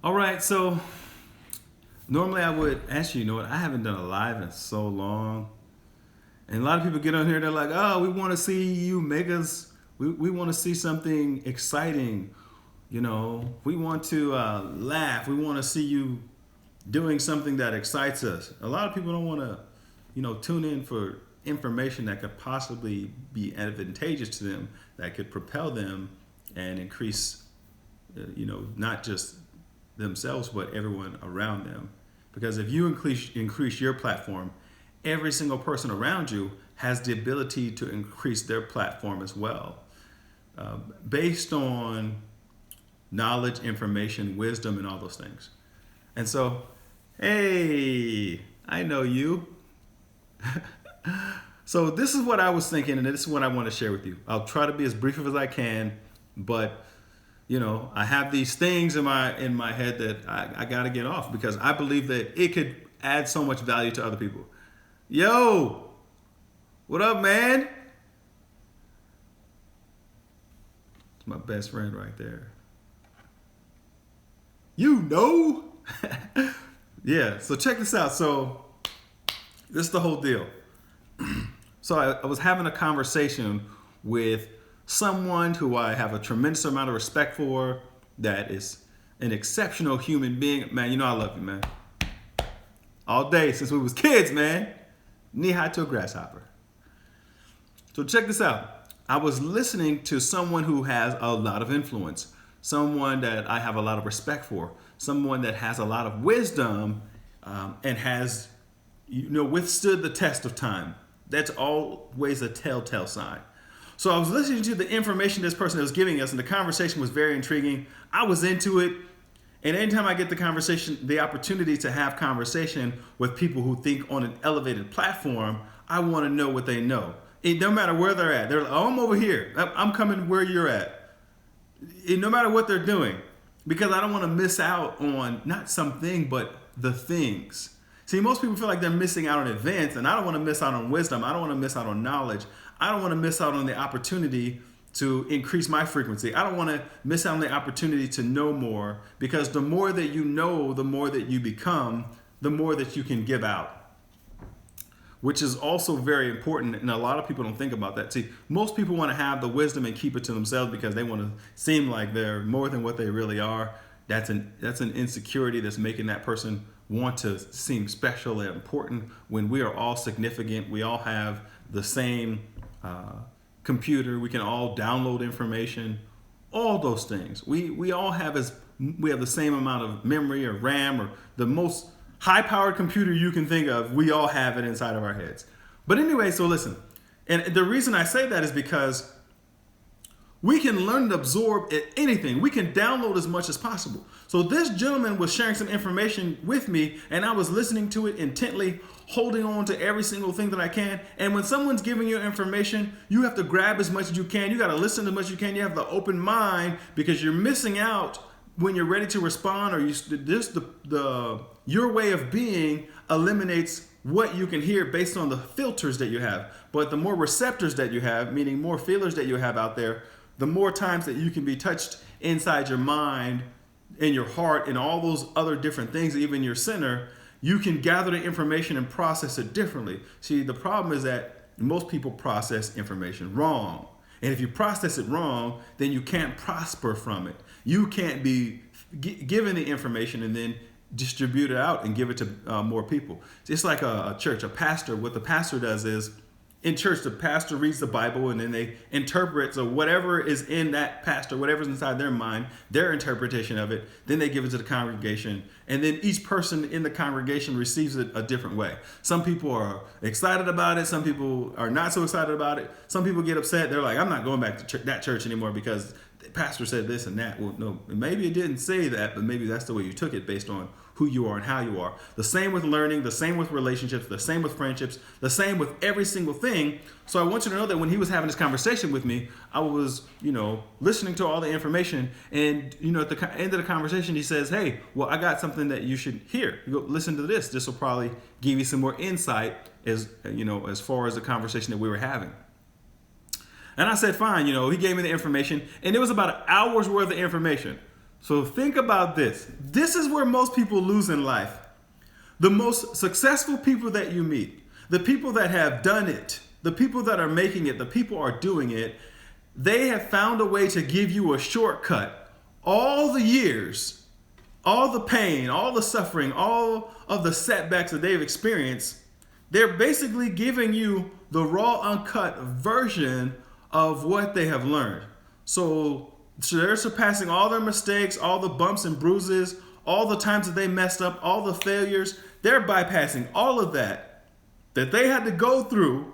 All right, so normally I would ask you, what, I haven't done a live in so long. And a lot of people get on here, they're like, oh, we want to see you make us, we want to see something exciting. We want to laugh. We want to see you doing something that excites us. A lot of people don't want to, tune in for information that could possibly be advantageous to them, that could propel them and increase, not just themselves, but everyone around them. Because if you increase your platform, every single person around you has the ability to increase their platform as well, based on knowledge, information, wisdom, and all those things. And so, hey, I know you. So this is what I was thinking, and this is what I want to share with you. I'll try to be as brief as I can, but I have these things in my head that I got to get off because I believe that it could add so much value to other people. Yo, what up, man? It's my best friend right there. Yeah, so check this out. So this is the whole deal. So I was having a conversation with someone who I have a tremendous amount of respect for, that is an exceptional human being. Man, I love you, man. All day since we was kids, man. Knee high to a grasshopper. So check this out. I was listening to someone who has a lot of influence, someone that I have a lot of respect for, someone that has a lot of wisdom, and has withstood the test of time. That's always a telltale sign. So I was listening to the information this person was giving us, and the conversation was very intriguing. I was into it. And anytime I get the opportunity to have conversation with people who think on an elevated platform, I want to know what they know. It no matter where they're at. They're like, oh, I'm over here. I'm coming where you're at. No matter what they're doing. Because I don't want to miss out on not something, but the things. See, most people feel like they're missing out on events, and I don't want to miss out on wisdom. I don't want to miss out on knowledge. I don't want to miss out on the opportunity to increase my frequency. I don't want to miss out on the opportunity to know more, because the more that you know, the more that you become, the more that you can give out, which is also very important. And a lot of people don't think about that. See, most people want to have the wisdom and keep it to themselves because they want to seem like they're more than what they really are. That's an insecurity that's making that person want to seem special and important when we are all significant. We all have the same computer. We can all download information, all those things. We all have the same amount of memory or RAM, or the most high-powered computer you can think of. We all have it inside of our heads. But anyway, so listen. And the reason I say that is because we can learn and absorb anything. We can download as much as possible. So this gentleman was sharing some information with me, and I was listening to it intently, holding on to every single thing that I can. And when someone's giving you information, you have to grab as much as you can. You got to listen as much as you can. You have the open mind, because you're missing out when you're ready to respond, or your way of being eliminates what you can hear based on the filters that you have. But the more receptors that you have, meaning more feelers that you have out there, the more times that you can be touched inside your mind, in your heart, and all those other different things, even your center, you can gather the information and process it differently. See, the problem is that most people process information wrong. And if you process it wrong, then you can't prosper from it. You can't be given the information and then distribute it out and give it to more people. It's like a church, a pastor. What the pastor does is, in church, the pastor reads the Bible, and then they interpret. So whatever is in that pastor, whatever's inside their mind, their interpretation of it, then they give it to the congregation. And then each person in the congregation receives it a different way. Some people are excited about it. Some people are not so excited about it. Some people get upset. They're like, I'm not going back to that church anymore because the pastor said this and that. Well, no, maybe it didn't say that, but maybe that's the way you took it based on who you are and how you are. The same with learning, the same with relationships, the same with friendships, the same with every single thing. So I want you to know that when he was having this conversation with me, I was, listening to all the information. And, at the end of the conversation, he says, hey, well, I got something that you should hear. You go listen to this. This will probably give you some more insight as far as the conversation that we were having. And I said, fine. He gave me the information, and it was about an hour's worth of information. So think about this. This is where most people lose in life. The most successful people that you meet, the people that have done it, the people that are making it, the people are doing it, they have found a way to give you a shortcut. All the years, all the pain, all the suffering, all of the setbacks that they've experienced, they're basically giving you the raw, uncut version of what they have learned. So they're surpassing all their mistakes, all the bumps and bruises, all the times that they messed up, all the failures. They're bypassing all of that they had to go through.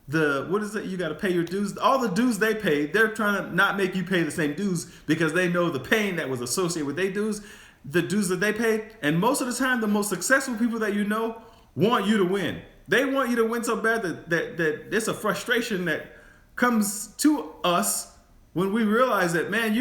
What is it? You got to pay your dues. All the dues they paid, they're trying to not make you pay the same dues because they know the pain that was associated with their dues, the dues that they paid. And most of the time, the most successful people that you know want you to win. They want you to win so bad that it's a frustration that comes to us when we realize that, man,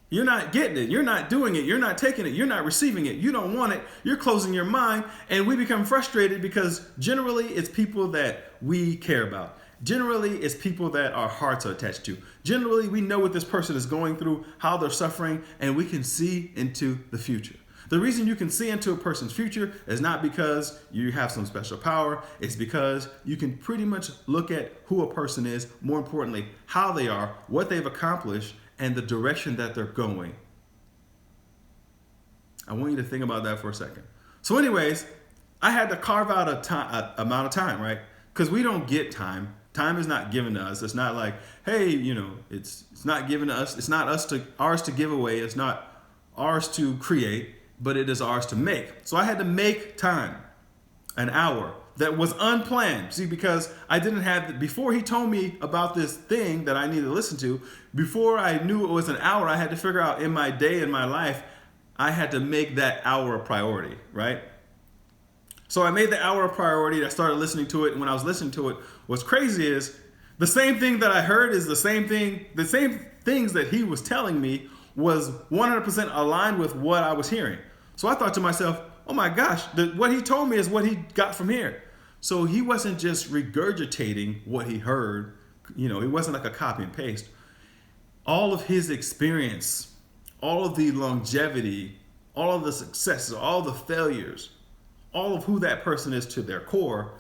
you're not getting it. You're not doing it. You're not taking it. You're not receiving it. You don't want it. You're closing your mind. And we become frustrated because generally it's people that we care about. Generally it's people that our hearts are attached to. Generally we know what this person is going through, how they're suffering, and we can see into the future. The reason you can see into a person's future is not because you have some special power. It's because you can pretty much look at who a person is, more importantly, how they are, what they've accomplished, and the direction that they're going. I want you to think about that for a second. So anyways, I had to carve out a amount of time, right? Because we don't get time. Time is not given to us. It's not like, hey, it's not given to us. It's not ours to give away. It's not ours to create, but it is ours to make. So I had to make time, an hour that was unplanned. See, because I didn't have, before he told me about this thing that I needed to listen to, before I knew it was an hour, I had to figure out in my day, in my life, I had to make that hour a priority, right? So I made the hour a priority. I started listening to it. And when I was listening to it, what's crazy is the same thing that I heard is the same things that he was telling me was 100% aligned with what I was hearing. So I thought to myself, oh my gosh, what he told me is what he got from here. So he wasn't just regurgitating what he heard. He wasn't like a copy and paste. All of his experience, all of the longevity, all of the successes, all the failures, all of who that person is to their core,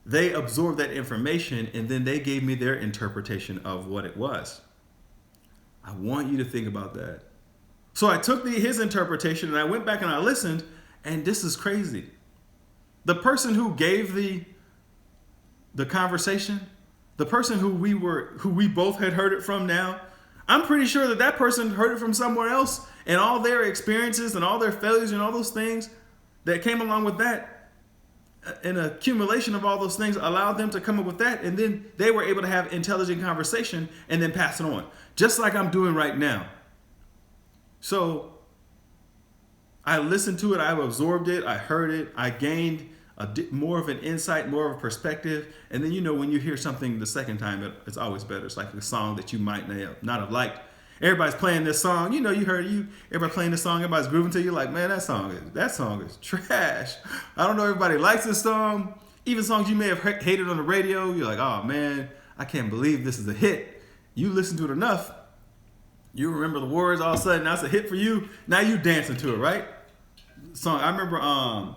they absorbed that information and then they gave me their interpretation of what it was. I want you to think about that. So I took his interpretation and I went back and I listened, and this is crazy. The person who gave the conversation, the person who we both had heard it from now, I'm pretty sure that person heard it from somewhere else, and all their experiences and all their failures and all those things that came along with that, an accumulation of all those things allowed them to come up with that, and then they were able to have intelligent conversation and then pass it on, just like I'm doing right now. So I listened to it, I absorbed it, I heard it, I gained more of an insight, more of a perspective. And then, when you hear something the second time, it's always better. It's like a song that you might not have liked. Everybody's playing this song. Everybody playing this song, everybody's grooving to you like, man, that song is trash. I don't know, everybody likes this song. Even songs you may have hated on the radio, you're like, oh man, I can't believe this is a hit. You listen to it enough, you remember the words, all of a sudden that's a hit for you. Now you dancing to it, right? Song, I remember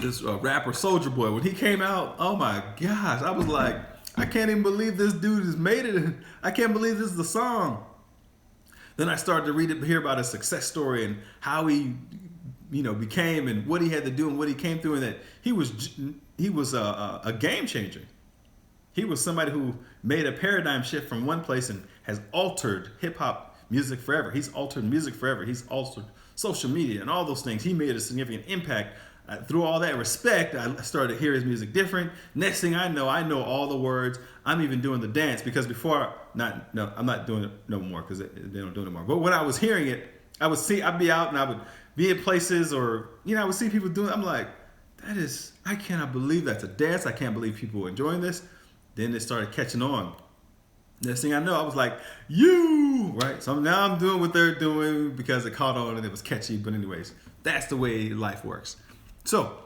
this rapper Soulja Boy, when he came out, oh my gosh, I was like, I can't even believe this dude has made it. I can't believe this is the song. Then I started to hear about his success story and how he, became and what he had to do and what he came through, and that he was a game changer. He was somebody who made a paradigm shift from one place and has altered hip hop music forever. He's altered music forever. He's altered social media and all those things. He made a significant impact. Through all that respect, I started to hear his music different. Next thing I know all the words. I'm even doing the dance, because before, I'm not doing it no more because they don't do it anymore. But when I was hearing it, I'd be out and I would be in places, or I would see people doing it. I'm like, I cannot believe that's a dance. I can't believe people are enjoying this. Then it started catching on. Next thing I know, I was like, right? So now I'm doing what they're doing because it caught on and it was catchy. But anyways, that's the way life works. So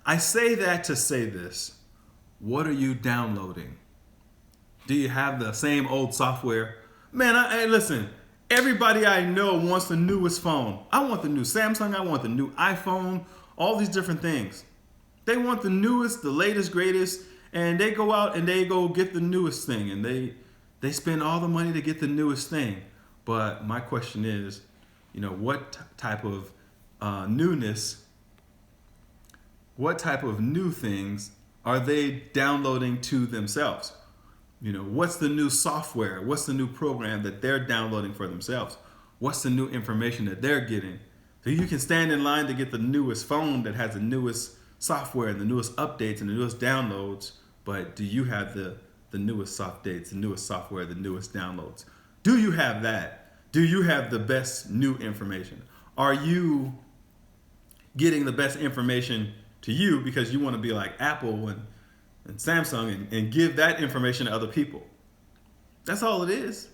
I say that to say this. What are you downloading? Do you have the same old software? Man, hey, listen. Everybody I know wants the newest phone. I want the new Samsung. I want the new iPhone. All these different things. They want the newest, the latest, greatest, and they go out and they go get the newest thing, and they spend all the money to get the newest thing. But my question is, what type of newness, what type of new things are they downloading to themselves? What's the new software? What's the new program that they're downloading for themselves? What's the new information that they're getting? So you can stand in line to get the newest phone that has the newest software and the newest updates and the newest downloads, but do you have the newest updates, the newest software, the newest downloads? Do you have that? Do you have the best new information? Are you getting the best information to you because you want to be like Apple and Samsung and give that information to other people? That's all it is.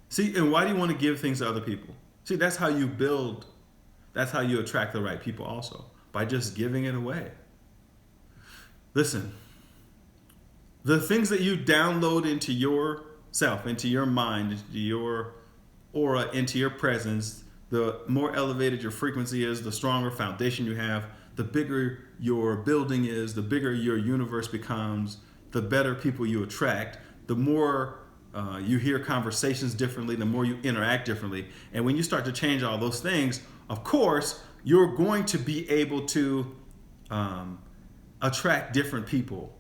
See, and why do you want to give things to other people? See, that's how you build, that's how you attract the right people also, by just giving it away. Listen, the things that you download into yourself, into your mind, into your aura, into your presence, the more elevated your frequency is, the stronger foundation you have, the bigger your building is, the bigger your universe becomes, the better people you attract, the more you hear conversations differently, the more you interact differently. And when you start to change all those things, of course, you're going to be able to attract different people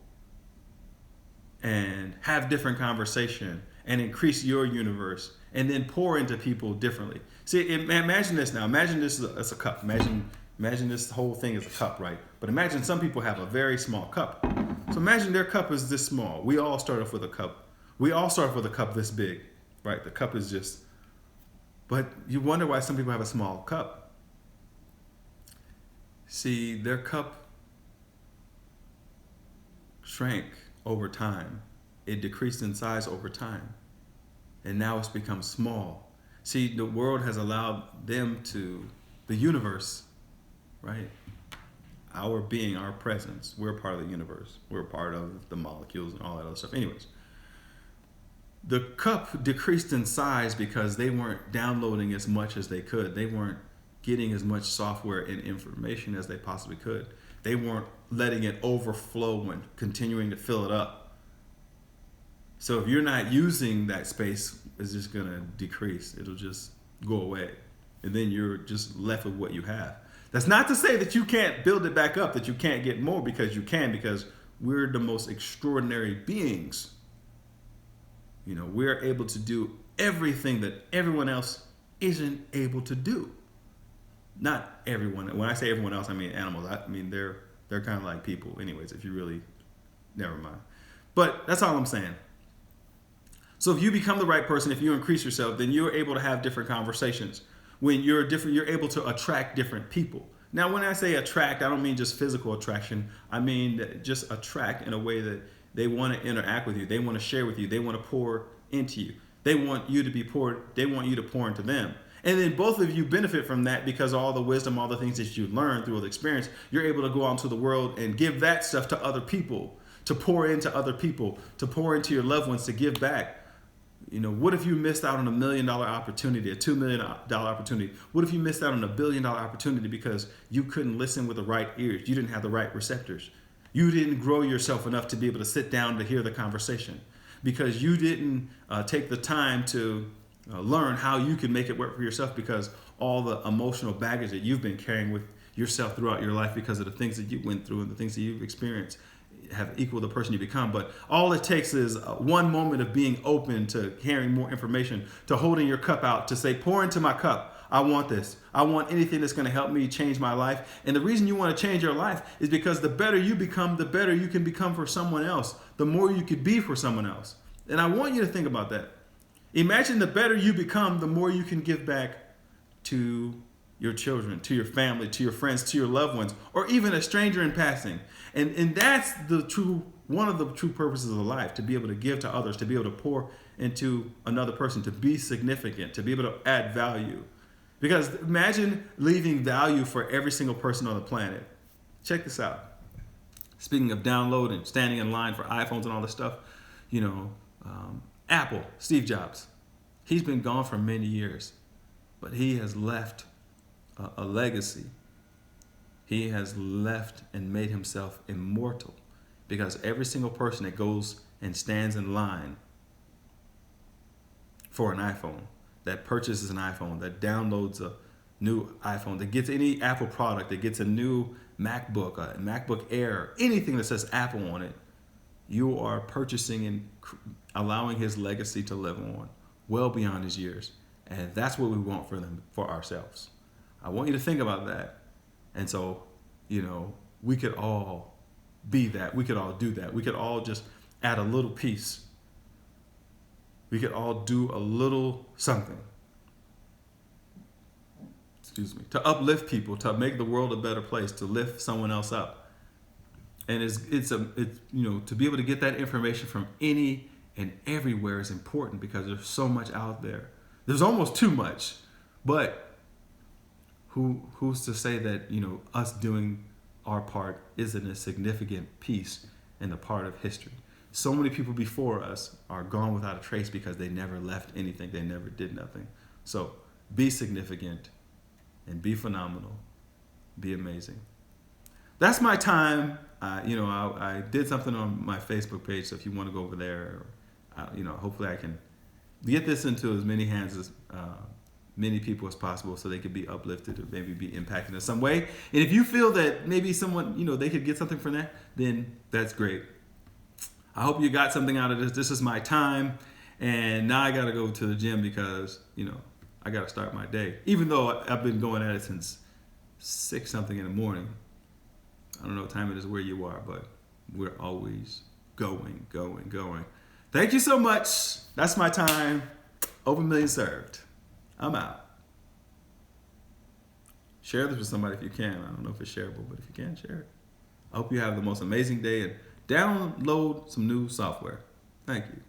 and have different conversation and increase your universe and then pour into people differently. See, imagine this now. Imagine this as a cup. Imagine this whole thing is a cup, right? But imagine some people have a very small cup. So imagine their cup is this small. We all start off with a cup. We all start off with a cup this big, right? The cup is just, but you wonder why some people have a small cup. See, their cup shrank over time. It decreased in size over time. And now it's become small. See, the world has allowed them to, the universe, right? Our being, our presence, we're part of the universe. We're part of the molecules and all that other stuff. Anyways, the cup decreased in size because they weren't downloading as much as they could. They weren't getting as much software and information as they possibly could. They weren't letting it overflow and continuing to fill it up. So if you're not using that space, it's just going to decrease. It'll just go away. And then you're just left with what you have. That's not to say that you can't build it back up, that you can't get more, because you can, because we're the most extraordinary beings. We're able to do everything that everyone else isn't able to do. Not everyone. When I say everyone else, I mean animals. I mean, they're kind of like people anyways, if you really, never mind. But that's all I'm saying. So if you become the right person, if you increase yourself, then you're able to have different conversations. When you're different, you're able to attract different people. Now, when I say attract, I don't mean just physical attraction. I mean just attract in a way that they want to interact with you. They want to share with you. They want to pour into you. They want you to be poured. They want you to pour into them. And then both of you benefit from that because all the wisdom, all the things that you've learned through the experience, you're able to go out into the world and give that stuff to other people, to pour into other people, to pour into your loved ones, to give back. What if you missed out on $1 million opportunity, a $2 million opportunity? What if you missed out on $1 billion opportunity because you couldn't listen with the right ears? You didn't have the right receptors. You didn't grow yourself enough to be able to sit down to hear the conversation because you didn't take the time to learn how you can make it work for yourself, because all the emotional baggage that you've been carrying with yourself throughout your life because of the things that you went through and the things that you've experienced have equaled the person you become. But all it takes is one moment of being open to hearing more information, to holding your cup out, to say, pour into my cup. I want this. I want anything that's going to help me change my life. And the reason you want to change your life is because the better you become, the better you can become for someone else, the more you could be for someone else. And I want you to think about that. Imagine the better you become, the more you can give back to your children, to your family, to your friends, to your loved ones, or even a stranger in passing. And that's one of the true purposes of life, to be able to give to others, to be able to pour into another person, to be significant, to be able to add value. Because imagine leaving value for every single person on the planet. Check this out. Speaking of downloading, standing in line for iPhones and all this stuff, Apple, Steve Jobs, He's been gone for many years, but he has left a legacy. He has left and made himself immortal, because every single person that goes and stands in line for an iPhone, that purchases an iPhone, that downloads a new iPhone, that gets any Apple product, that gets a new MacBook, a MacBook Air, anything that says Apple on it, you are purchasing and allowing his legacy to live on well beyond his years. And that's what we want for them, for ourselves. I want you to think about that. And so, we could all be that. We could all do that. We could all just add a little piece. We could all do a little something. To uplift people, to make the world a better place, to lift someone else up. And it's to be able to get that information from any and everywhere is important, because there's so much out there. There's almost too much. But who's to say that, us doing our part isn't a significant piece in the part of history? So many people before us are gone without a trace because they never left anything. They never did nothing. So be significant and be phenomenal. Be amazing. That's my time. I did something on my Facebook page, so if you want to go over there, hopefully I can get this into as many hands as many people as possible, so they could be uplifted or maybe be impacted in some way. And if you feel that maybe someone, they could get something from that, then that's great. I hope you got something out of this. This is my time, and now I got to go to the gym because, I got to start my day. Even though I've been going at it since 6 something in the morning. I don't know what time it is where you are, but we're always going. Thank you so much. That's my time. Over a million served. I'm out. Share this with somebody if you can. I don't know if it's shareable, but if you can, share it. I hope you have the most amazing day, and download some new software. Thank you.